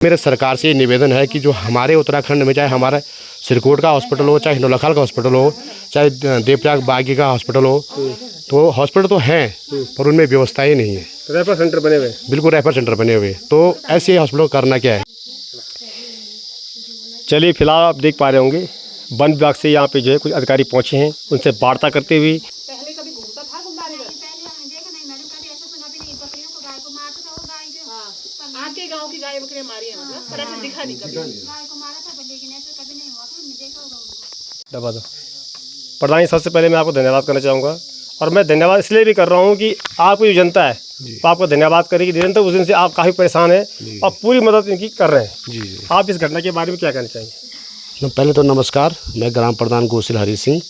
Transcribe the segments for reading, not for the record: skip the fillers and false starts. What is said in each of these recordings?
मेरे सरकार से ये निवेदन है कि जो हमारे उत्तराखंड में चाहे हमारा सिरकोट का हॉस्पिटल हो, चाहे हिंडोलाखाल का हॉस्पिटल हो, चाहे देवप्रयाग बागी का हॉस्पिटल हो, तो हॉस्पिटल तो हैं पर उनमें व्यवस्थाएं नहीं है। रेफर सेंटर बने हुए, बिल्कुल रेफर सेंटर बने हुए, तो ऐसे हॉस्पिटल करना क्या है। चलिए फिलहाल आप देख पा रहे होंगे वन विभाग से यहाँ पे जो है कुछ अधिकारी पहुँचे हैं, उनसे वार्ता करते हुए। पहले कभी घूमता था गुब्बारे में? पहले हमने देखा नहीं, मैंने कभी ऐसा सुना भी नहीं। बकरियों को गाय को मारता था, वो गाय जो आपके गांव की गाय बकरियां मारी है मतलब, पर ऐसा दिखा नहीं कभी। गाय को मारा था लेकिन ऐसा कभी नहीं हुआ कि हमने देखा होगा उनको। दबा दो। प्रधान जी, सबसे पहले मैं आपको धन्यवाद करना चाहूँगा, और मैं धन्यवाद इसलिए भी कर रहा हूँ कि आपकी जो जनता है वो आपको धन्यवाद करेगी। निरंतर उस दिन से आप काफ़ी परेशान हैं और पूरी मदद इनकी कर रहे हैं। जी आप इस घटना के बारे में क्या कहना चाहिए? पहले तो नमस्कार, मैं ग्राम प्रधान गोसिल हरी सिंह।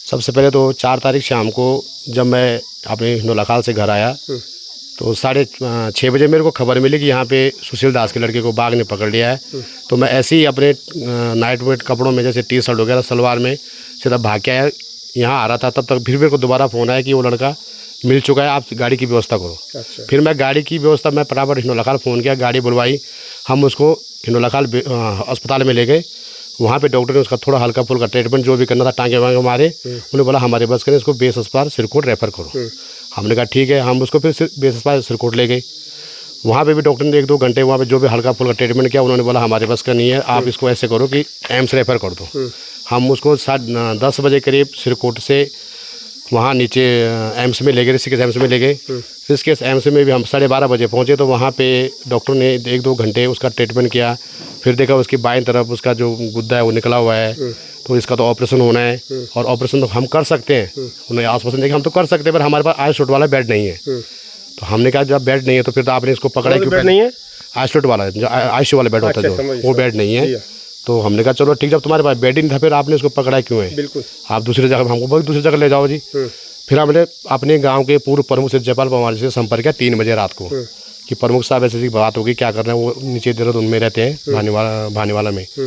सबसे पहले तो 4 तारीख शाम को जब मैं अपने हिंडोलाखाल से घर आया तो 6:30 बजे मेरे को खबर मिली कि यहाँ पे सुशील दास के लड़के को बाघ ने पकड़ लिया है। तो मैं ऐसे ही अपने नाइट वेट कपड़ों में, जैसे टी शर्ट वगैरह, सलवार में सीधा भाग के आया, यहाँ आ रहा था। तब तक फिर मेरे को दोबारा फ़ोन आया कि वो लड़का मिल चुका है, आप गाड़ी की व्यवस्था करो। अच्छा। फिर मैं गाड़ी की व्यवस्था, मैं फटाफट हिंडोलाखाल फ़ोन किया, गाड़ी बुलवाई, हम उसको हिंडोलाखाल अस्पताल में ले गए। वहाँ पे डॉक्टर ने उसका थोड़ा हल्का फुल्का ट्रीटमेंट जो भी करना था, टाँगे वाँगे मारे। उन्होंने बोला हमारे बस करें, इसको बेस अस्पताल सिरकोट रेफ़र करो। हमने कहा ठीक है, हम उसको फिर बेस अस्पताल सिरकोट ले गए। वहाँ पे भी डॉक्टर ने 1-2 घंटे वहाँ पे जो भी हल्का फुल्का ट्रीटमेंट किया। उन्होंने बोला हमारे बस का नहीं है, आप इसको ऐसे करो कि एम्स रेफ़र कर दो। हम उसको 10 बजे करीब सिरकोट से वहाँ नीचे एम्स में ले गए, ऋषिकेश एम्स में ले गए। ऋषिकेश एम्स में भी हम 12:30 बजे पहुँचे, तो वहाँ पे डॉक्टर ने 1-2 घंटे उसका ट्रीटमेंट किया। फिर देखा उसकी बाईं तरफ उसका जो गुद्दा है वो निकला हुआ है, तो इसका तो ऑपरेशन होना है, और ऑपरेशन तो हम कर सकते हैं। उन्होंने आस-पास देखा, हम तो कर सकते हैं, पर हमारे पास आईसीयू वाला बेड नहीं है। तो हमने कहा जब बेड नहीं है तो फिर तो आपने इसको पकड़ा क्यों? बेड नहीं है, आईसीयू वाला, जो आईसीयू वाला बेड होता है जो, वो बेड नहीं है। है। तो हमने कहा चलो ठीक, जब तुम्हारे पास बेड ही नहीं था फिर आपने इसको पकड़ा क्यों है? बिल्कुल। आप दूसरी जगह, हमको बोल दूसरी जगह ले जाओ जी। फिर हमने अपने गांव के पूर्व प्रमुख से जयपाल पवार से संपर्क किया 3 बजे रात को कि प्रमुख साहब ऐसी बात होगी, क्या करना है। वो नीचे देहरादून में रहते हैं, भानीवाला में। तो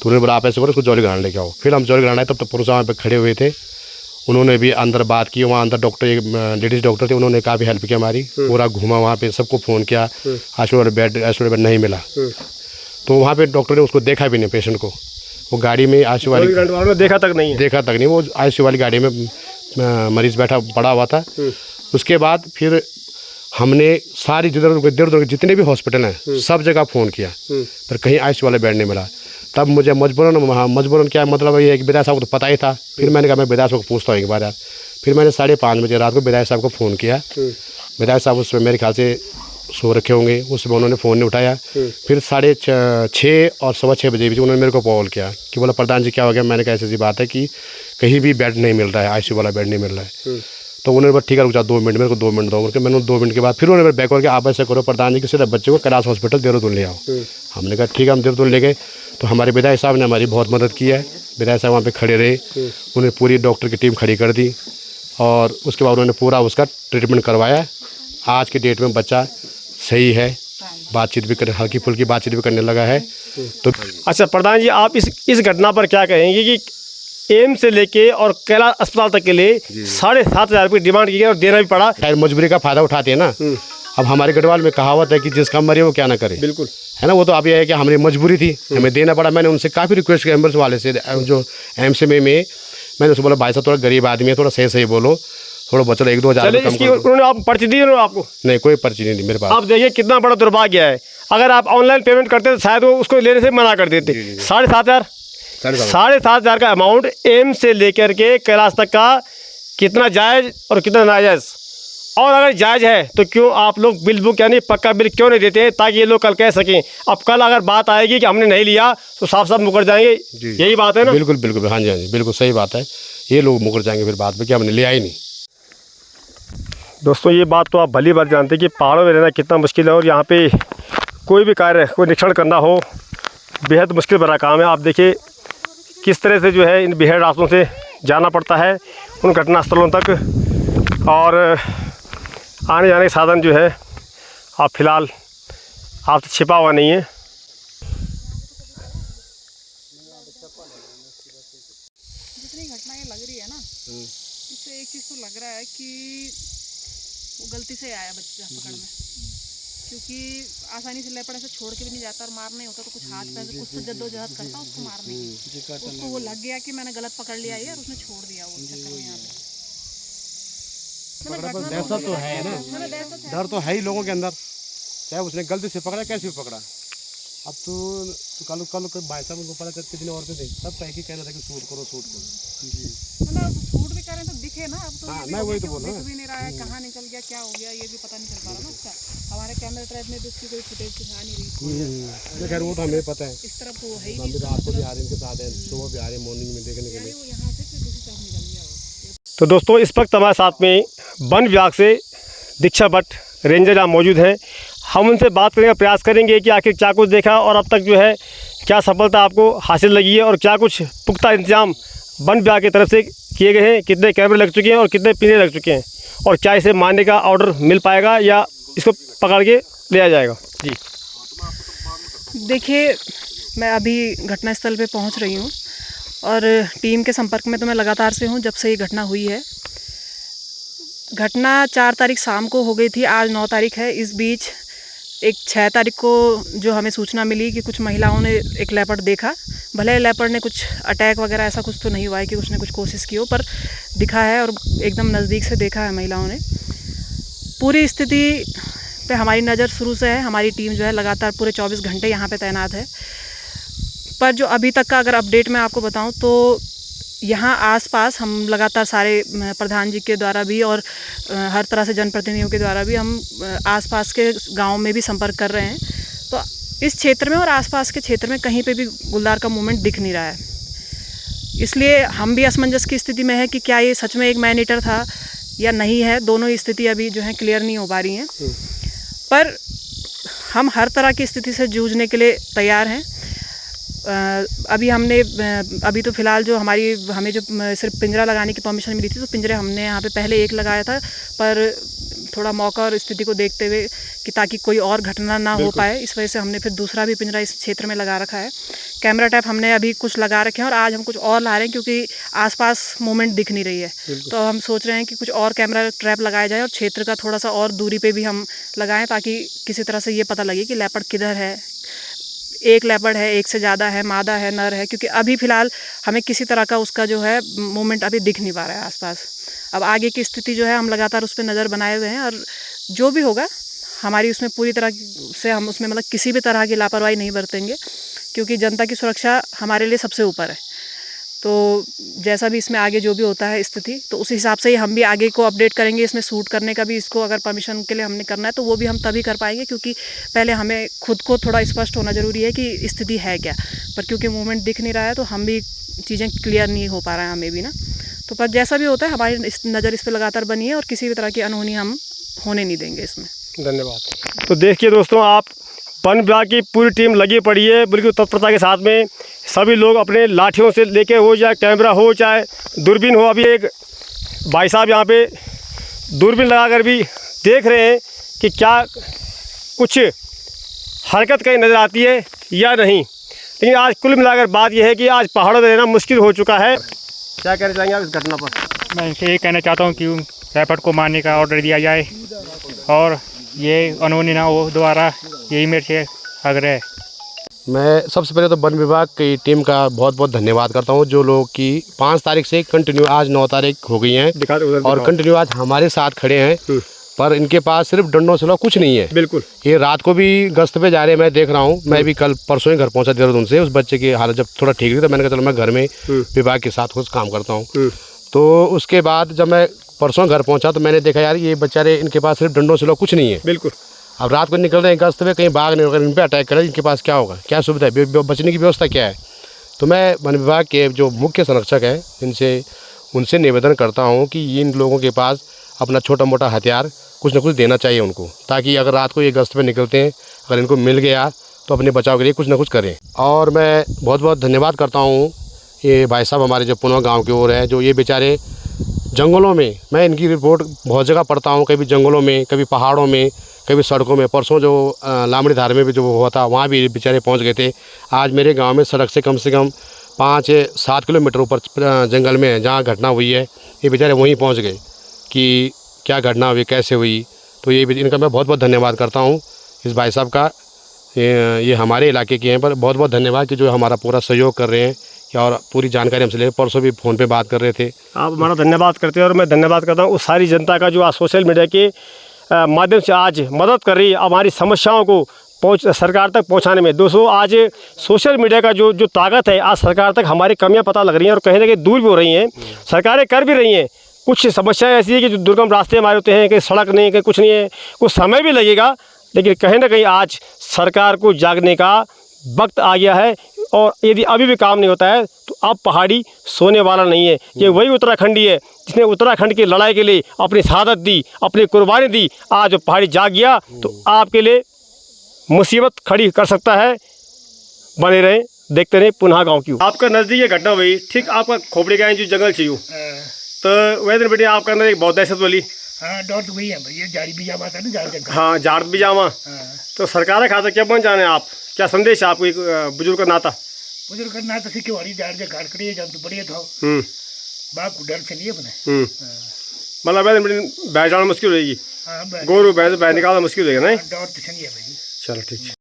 उन्होंने बोला आप ऐसे करो, उसको जौलीग्रांट लेके आओ। फिर हम जौलीग्रांट आए, तब तो पुरुष वहाँ पे खड़े हुए थे। उन्होंने भी अंदर बात की, वहाँ अंदर डॉक्टर, एक लेडीज़ डॉक्टर थे, उन्होंने काफ़ी हेल्प किया हमारी। पूरा घूमा वहाँ पे, सबको फ़ोन किया, आईसीयू वाला बेड नहीं मिला। तो वहाँ पे डॉक्टर ने उसको देखा भी नहीं, पेशेंट को। वो गाड़ी में आईसीयू वाली देखा तक नहीं, वो आईसीयू वाली गाड़ी में मरीज़ बैठा पड़ा हुआ था। उसके बाद फिर हमने सारी इधर जितने भी हॉस्पिटल हैं सब जगह फ़ोन किया, पर कहीं आईसीयू वाला बेड नहीं मिला। तब मुझे मजबूरन क्या मतलब ये है कि विधायक साहब को तो पता ही था। फिर मैंने कहा मैं विधायक साहब को पूछता हूँ एक बार यार। फिर मैंने 5:30 बजे रात को विधायक साहब को फ़ोन किया। विधायक साहब उसमें मेरे ख्याल से सो रखे होंगे, उसमें उन्होंने फ़ोन नहीं उठाया। फिर 6:30 और 6:15 बजे भी उन्होंने मेरे को कॉल किया कि बोला प्रधान जी क्या हो गया? मैंने कहा ऐसी बात है कि कहीं भी बेड नहीं मिल रहा है, आईसीयू वाला बेड नहीं मिल रहा है। तो उन्होंने बोला ठीक है रुक जाओ 2 मिनट, मेरे को 2 मिनट दो। मैंने 2 मिनट के बाद फिर उन्होंने बैक करके आप ऐसा करो प्रधान जी कि सीधा बच्चे को कैलाश हॉस्पिटल देहरादून ले आओ। हमने कहा ठीक है, हम देहरादून ले गए। तो हमारे विधायक साहब ने हमारी बहुत मदद की है। विधायक साहब वहाँ पे खड़े रहे, उन्हें पूरी डॉक्टर की टीम खड़ी कर दी, और उसके बाद उन्होंने पूरा उसका ट्रीटमेंट करवाया। आज की डेट में बच्चा सही है, बातचीत भी कर, हल्की फुल्की बातचीत भी करने लगा है। तो अच्छा प्रधान जी, आप इस घटना पर क्या कहेंगे कि एम्स से लेके और कैलाश अस्पताल तक के लिए 7,500 रुपये डिमांड की गई और देना भी पड़ा? खैर मजबूरी का फ़ायदा उठाते हैं ना। अब हमारे गढ़वाल में कहावत है कि जिसका मरे वो क्या ना करे। बिल्कुल है ना। वो तो अब ये है कि हमारी मजबूरी थी, हमें देना पड़ा। मैंने उनसे काफ़ी रिक्वेस्ट किया, एम्बुलेंस वाले से, जो एम्स में मैंने उससे बोला भाई साहब थोड़ा गरीब आदमी है, थोड़ा सही बोलो, थोड़ा बचो 1-2 हज़ार कम कर दो। उन्होंने आप पर्ची दी आपको? नहीं, कोई पर्ची नहीं दी मेरे पास। आप देखिए कितना बड़ा दुर्भाग्य है। अगर आप ऑनलाइन पेमेंट करते तो शायद वो उसको लेने से मना कर देते। 7,500 का अमाउंट एम्स से लेकर के कैलाश तक का, कितना जायज़ और कितना नाजायज़? और अगर जायज़ है तो क्यों आप लोग बिल बुक यानी पक्का बिल क्यों नहीं देते, ताकि ये लोग कल कह सकें? अब कल अगर बात आएगी कि हमने नहीं लिया तो साफ मुकर जाएंगे। यही बात है ना? बिल्कुल हाँ जी, बिल्कुल सही बात है। ये लोग मुकर जाएंगे फिर बात में कि हमने लिया ही नहीं। दोस्तों ये बात तो आप भली बात जानते हैं कि पहाड़ों में रहना कितना मुश्किल है, और यहाँ पे कोई भी कार्य, कोई निरीक्षण करना हो बेहद मुश्किल भरा काम है। आप देखिए किस तरह से जो है इन बेहद रास्तों से जाना पड़ता है उन घटना स्थलों तक, और आने जाने के साधन जो है आप फिलहाल आपसे छिपा हुआ नहीं है। जितनी घटनाएं लग रही है ना, इससे एक चीज़ तो लग रहा है कि वो गलती से आया बच्चा पकड़ में। क्योंकि आसानी से लेपर्ड ऐसे छोड़ के भी नहीं जाता और मारने होता तो कुछ हाथ पैर से कुछ तो जद्दोजहद करता उसको मारने की। उसको वो लग गया कि मैंने गलत पकड़ लिया ये और उसने छोड़ दिया वो चक्कर में। यहाँ पे दहशत तो है ना, डर तो है ही लोगों के अंदर, चाहे उसने गलती से पकड़ा कैसे भी पकड़ा। अब तो कल भाई साहब उनको पता कितनी औरतें थे, सब कह के कहना था कि शूट करो शूट करो। मतलब शूट भी करें तो दिखे ना। अब तो हाँ, मैं वही तो बोल रहा हूँ, दिख भी नहीं रहा है, कहाँ निकल गया क्या हो गया ये भी पता नहीं चल पा रहा ना उसका। हमारे कैमरा ट्रैप में भी उसकी कोई फुटेज दिखा नहीं रही। खैर वो तो हमें पता है, इस तरफ वो है ही हम भी रात को भी आ रहे हैं इनके साथ हैं, सुबह भी आ रहे हैं मॉर्निंग में देखने के लिए। वो यहाँ से फिर दूसरी तरफ निकल गया वो। तो दोस्तों इस वक्त हमारे साथ में वन विभाग से दीक्षा भट्ट रेंजर यहाँ मौजूद हैं। हम उनसे बात करने का प्रयास करेंगे कि आखिर क्या कुछ देखा और अब तक जो है क्या सफलता आपको हासिल लगी है और क्या कुछ पुख्ता इंतजाम वन विभाग की तरफ से किए गए हैं, कितने कैमरे लग चुके हैं और कितने पिंजरे लग चुके हैं और क्या इसे मारने का ऑर्डर मिल पाएगा या इसको पकड़ के लिया जाएगा। जी देखिए, मैं अभी घटनास्थल पे पहुंच रही हूं और टीम के संपर्क में तो मैं लगातार से हूं जब से ये घटना हुई है। घटना 4 तारीख शाम को हो गई थी, आज 9 तारीख है। इस बीच एक 6 तारीख को जो हमें सूचना मिली कि कुछ महिलाओं ने एक लेपर्ड देखा। भले लेपर्ड ने कुछ अटैक वगैरह ऐसा कुछ तो नहीं हुआ है कि उसने कुछ कोशिश की हो, पर दिखा है और एकदम नज़दीक से देखा है महिलाओं ने। पूरी स्थिति पे हमारी नज़र शुरू से है। हमारी टीम जो है लगातार पूरे 24 घंटे यहाँ पे तैनात है। पर जो अभी तक का अगर अपडेट मैं आपको बताऊं तो यहाँ आसपास हम लगातार सारे प्रधान जी के द्वारा भी और हर तरह से जनप्रतिनिधियों के द्वारा भी हम आसपास के गांव में भी संपर्क कर रहे हैं। तो इस क्षेत्र में और आसपास के क्षेत्र में कहीं पे भी गुलदार का मूवमेंट दिख नहीं रहा है। इसलिए हम भी असमंजस की स्थिति में है कि क्या ये सच में एक मैन ईटर था या नहीं है। दोनों ही स्थिति अभी जो है क्लियर नहीं हो पा रही हैं, पर हम हर तरह की स्थिति से जूझने के लिए तैयार हैं। अभी तो फ़िलहाल जो हमें जो सिर्फ पिंजरा लगाने की परमिशन मिली थी, तो पिंजरे हमने यहाँ पे पहले एक लगाया था, पर थोड़ा मौका और स्थिति को देखते हुए कि ताकि कोई और घटना ना हो पाए, इस वजह से हमने फिर दूसरा भी पिंजरा इस क्षेत्र में लगा रखा है। कैमरा टैप हमने अभी कुछ लगा रखे हैं और आज हम कुछ और ला रहे हैं क्योंकि आसपास मूवमेंट दिख नहीं रही है। तो हम सोच रहे हैं कि कुछ और कैमरा ट्रैप लगाया जाए और क्षेत्र का थोड़ा सा और दूरी पे भी हम लगाएं, ताकि किसी तरह से ये पता लगे कि लेपर्ड किधर है, एक लेपर्ड है, एक से ज़्यादा है, मादा है, नर है। क्योंकि अभी फ़िलहाल हमें किसी तरह का उसका जो है मूवमेंट अभी दिख नहीं पा रहा है आसपास। अब आगे की स्थिति जो है हम लगातार उस पर नज़र बनाए हुए हैं और जो भी होगा हमारी उसमें पूरी तरह से हम उसमें मतलब किसी भी तरह की लापरवाही नहीं बरतेंगे, क्योंकि जनता की सुरक्षा हमारे लिए सबसे ऊपर है। तो जैसा भी इसमें आगे जो भी होता है स्थिति, तो उस हिसाब से ही हम भी आगे को अपडेट करेंगे। इसमें शूट करने का भी, इसको अगर परमिशन के लिए हमने करना है तो वो भी हम तभी कर पाएंगे, क्योंकि पहले हमें खुद को थोड़ा स्पष्ट होना ज़रूरी है कि स्थिति है क्या। पर क्योंकि मूवमेंट दिख नहीं रहा है तो हम भी चीज़ें क्लियर नहीं हो पा रहा है हमें भी ना। तो पर जैसा भी होता है हमारी नज़र इस पर लगातार बनी है और किसी भी तरह की अनहोनी हम होने नहीं देंगे इसमें। धन्यवाद। तो देखिए दोस्तों, आप वन विभाग की पूरी टीम लगी पड़ी है बिल्कुल तत्परता के साथ में। सभी लोग अपने लाठियों से लेके हो, चाहे कैमरा हो, चाहे दूरबीन हो। अभी एक भाई साहब यहाँ पे दूरबीन लगाकर भी देख रहे हैं कि क्या कुछ हरकत कहीं नज़र आती है या नहीं। लेकिन आज कुल मिलाकर बात यह है कि आज पहाड़ों में रहना मुश्किल हो चुका है। क्या कहना चाहेंगे आप इस घटना पर? मैं इनसे ये कहना चाहता हूँ कि लेपर्ड को मारने का ऑर्डर दिया जाए और ये अनहोनी ना हो दोबारा, यही मेरे से आग्रह है। मैं सबसे पहले तो वन विभाग की टीम का बहुत बहुत धन्यवाद करता हूँ, जो लोग कि 5 तारीख से कंटिन्यू, आज 9 तारीख हो गई हैं और कंटिन्यू आज हमारे साथ खड़े हैं। पर इनके पास सिर्फ डंडों से कुछ नहीं है। बिल्कुल, ये रात को भी गश्त पे जा रहे हैं, मैं देख रहा हूँ। मैं भी कल परसों ही घर पहुँचा देहरादून से। उस बच्चे की हालत जब थोड़ा ठीक हुई तो मैंने कहा चलो मैं घर में विभाग के साथ कुछ काम करता हूँ। तो उसके बाद जब मैं परसों घर पहुँचा तो मैंने देखा यार ये बेचारे, इनके पास सिर्फ डंडों से कुछ नहीं है। बिल्कुल, अब रात को निकल रहे हैं गश्त पे, कहीं भाग नहीं, अगर इन पर अटैक करें इनके पास क्या होगा, क्या सुविधा है, बचने की व्यवस्था क्या है। तो मैं वन विभाग के जो मुख्य संरक्षक हैं उनसे निवेदन करता हूं कि इन लोगों के पास अपना छोटा मोटा हथियार कुछ न कुछ देना चाहिए उनको, ताकि अगर रात को ये गश्त पे निकलते हैं, अगर इनको मिल गया तो अपने बचाव के लिए कुछ न कुछ करें। और मैं बहुत बहुत धन्यवाद करता हूँ ये भाई साहब हमारे जो पुनः गाँव की ओर है, जो ये बेचारे जंगलों में, मैं इनकी रिपोर्ट बहुत जगह पढ़ता हूँ, कभी जंगलों में, कभी पहाड़ों में, कभी सड़कों में। परसों जो लामड़ी धार में भी जो हुआ था वहाँ भी बेचारे पहुँच गए थे। आज मेरे गांव में सड़क से कम 5-7 किलोमीटर ऊपर जंगल में है जहाँ घटना हुई है, ये बेचारे वहीं पहुँच गए कि क्या घटना हुई, कैसे हुई। तो ये इनका मैं बहुत बहुत धन्यवाद करता हूँ इस भाई साहब का ये हमारे इलाके के हैं, पर बहुत बहुत धन्यवाद कि जो हमारा पूरा सहयोग कर रहे हैं और पूरी जानकारी हमसे ले रहे हैं। परसों भी फ़ोन पे बात कर रहे थे। आप हमारा धन्यवाद करते हैं और मैं धन्यवाद करता हूँ उस सारी जनता का जो आज सोशल मीडिया के माध्यम से आज मदद कर रही है हमारी समस्याओं को सरकार तक पहुंचाने में। दोस्तों, आज सोशल मीडिया का जो ताकत है, आज सरकार तक हमारी कमियां पता लग रही हैं और कहीं ना कहीं दूर भी हो रही हैं। सरकारें कर भी रही हैं। कुछ समस्याएं ऐसी है कि जो दुर्गम रास्ते हमारे होते हैं, कि सड़क नहीं, कि कुछ नहीं है, कुछ समय भी लगेगा, लेकिन कहीं ना कहीं आज सरकार को जागने का वक्त आ गया है। और यदि अभी भी काम नहीं होता है तो अब पहाड़ी सोने वाला नहीं है। ये वही उत्तराखंडी है जिसने उत्तराखंड की लड़ाई के लिए अपनी शहादत दी, अपनी कुर्बानी दी। आज पहाड़ी जाग गया तो आपके लिए मुसीबत खड़ी कर सकता है। बने रहें, देखते रहें पुनः गांव की। आपका नज़दीक ये घटना हुई, ठीक आपका खोपड़ी गाय जो जंगल चाहिए तो वह दिन बेटे आपका अंदर एक बहुत दहशत वाली डॉट वही है भैया, जाड़ी भी जावा था ना, जाड़ जंगल। हाँ, जाड़ भी जावा। तो सरकार खाता क्या बन जाने आप, क्या संदेश है आपको एक बुजुर्ग का नाता? बुजुर्ग का नाता से क्यों जाड़ जे घाट करिए जब तो बढ़िया था बाप को डर चलिए अपने। मतलब वह दिन बैठ जाना मुश्किल रहेगी, हाँ, गोरू भैंस बैठ निकालना मुश्किल रहेगा नहीं? डॉट तो चलिए भाई। चलो ठीक है।